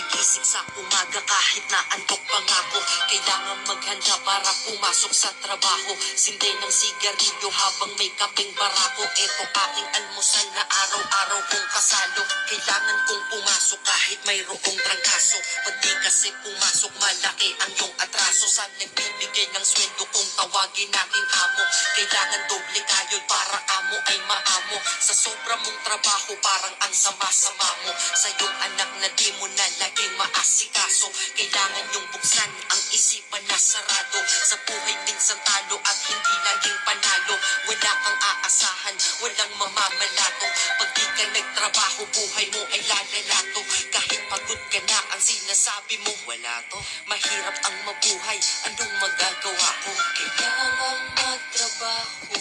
Gigising sa umaga kahit na antok pangako. Kailangan maghanda para pumasok sa trabaho. Sindi ng sigarilyo habang may kapeng barako. Eto aking almusal na araw-araw kong kasalo. Kailangan kong pumasok kahit mayroong trangkaso. Pag di kasi pumasok malaki ang iyong atraso. Sa nagbibigay ng sweldo kung tawagin natin amo. Kailangan doble kayod para amo ay maamo. Sa sobra mong trabaho parang ang sama-sama mo. Sa iyong anak na di mo na laging maasikaso. Kailangan yung buksan ang isipan na sarado. Sa buhay minsan talo at hindi laging panalo. Wala kang aasahan, walang mamamalato. Pag di ka nagtrabaho, buhay mo ay lalalato. Kahit pagod ka na, ang sinasabi mo wala to. Mahirap ang mabuhay, anong magagawa ko? Kailangan magtrabaho.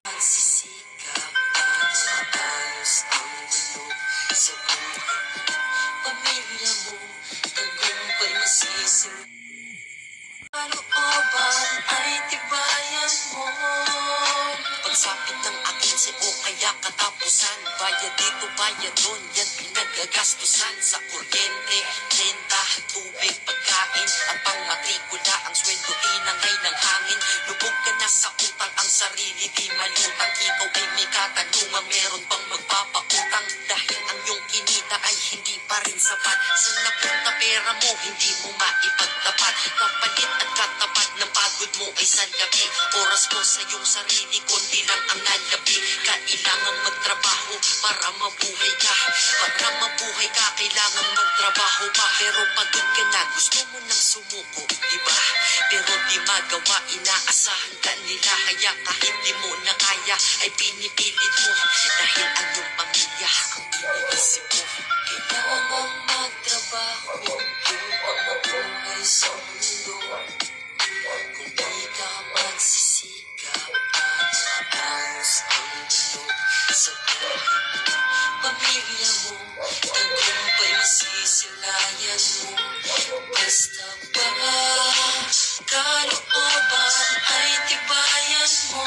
Magsisikap at maayos ang mundo sa buhay. Pamilya mo, tagumpay masisimula. Kalooban ay tibayan mo. Pagsapit ng akin o kaya katapusan. Bayad dito, bayad doon, yan pinagagastusan. Sa kuryente, renta, tubig, pagkain at pangmatrikula. Ang sweldo tinangay ng hangin. Lubog ka na sa utang, ang sarili di malutang. Ikaw ay may katanungan, meron pang magpapautang. Dahil ang iyong kinita ay hindi pa rin sapat. Sa napunta pera mo, hindi mo maipagtapat. Kapalit at katapat ng pagod mo ay salapi. Oras mo sa iyong sarili, konti lang ang nalabi. Kailangan magtrabaho para mabuhay ka. Para mabuhay ka, kailangan magtrabaho pa. Pero pagod ka na, gusto mo nang sumuko, diba? Pero di magawa, inaasahan ka nila. Kaya kahit di mo na kaya, ay pinipilit mo. Dahil ang iyong pamilya ang iniisip mo. Kailangan magtrabaho upang mabuhay sa mundo. Kung di ka magsisikap at maayos ang mundo sa buhay. Pamilya mo, tagumpay masisilayan mo. Basta ba kalooban ay tibayan mo.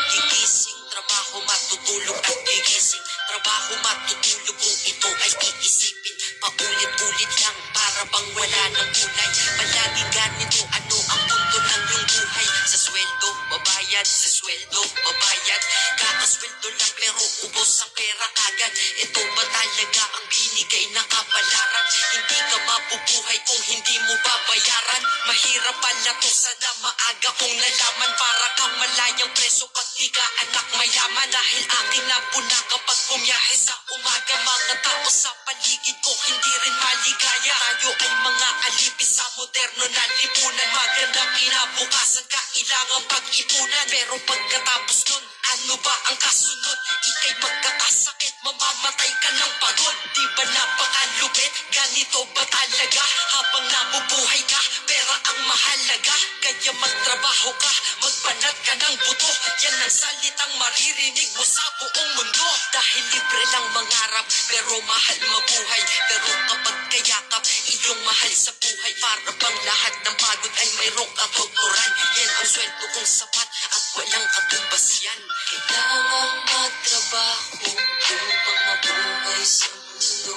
Gigising, trabaho, matutulog at gigising. Trabaho, matutulog kung ito ay iisipin. Paulit-ulit lang para bang wala ng kulay. Palaging ganito, ano ang punto ng iyong buhay? Sa sweldo, babayad. Sa sweldo, babayad. Kakasweldo lang pero ubos ang pera kagad. Ito ba talaga ang binigay na kapalaran? Hindi ka mabubuhay kung hindi mo babayaran. Mahirap pala to, sana maaga kong nalaman. Para kang malayang preso pag di ka anak mayaman. Dahil aking napuna kapag bumiyahe sa umaga. Mga tao sa paligid ko hindi rin maligaya. Tayo ay mga alipis sa moderno na lipunan. Magandang kinabukasan kailangan pag-ipunan. Pero pagkatapos nun, ano ba ang kasunod? Ika'y magkakasakit, mamamatay ka ng pagod. Di ba napakalupit? Ganito ba talaga? Habang nabubuhay ka, pera ang mahalaga. Kaya magtrabaho ka, magbanat ka ng buto. Yan ang salitang maririnig mo sa buong mundo. Dahil libre lang mangarap, pero mahal mabuhay. Pero kapag kayakap, iyong mahal sa buhay. Para bang lahat ng pagod ay mayroong katuturan. Yan ang sweldo kong sapat at walang katumbas yan. Kailangan magtrabaho upang mabuhay sa mundo.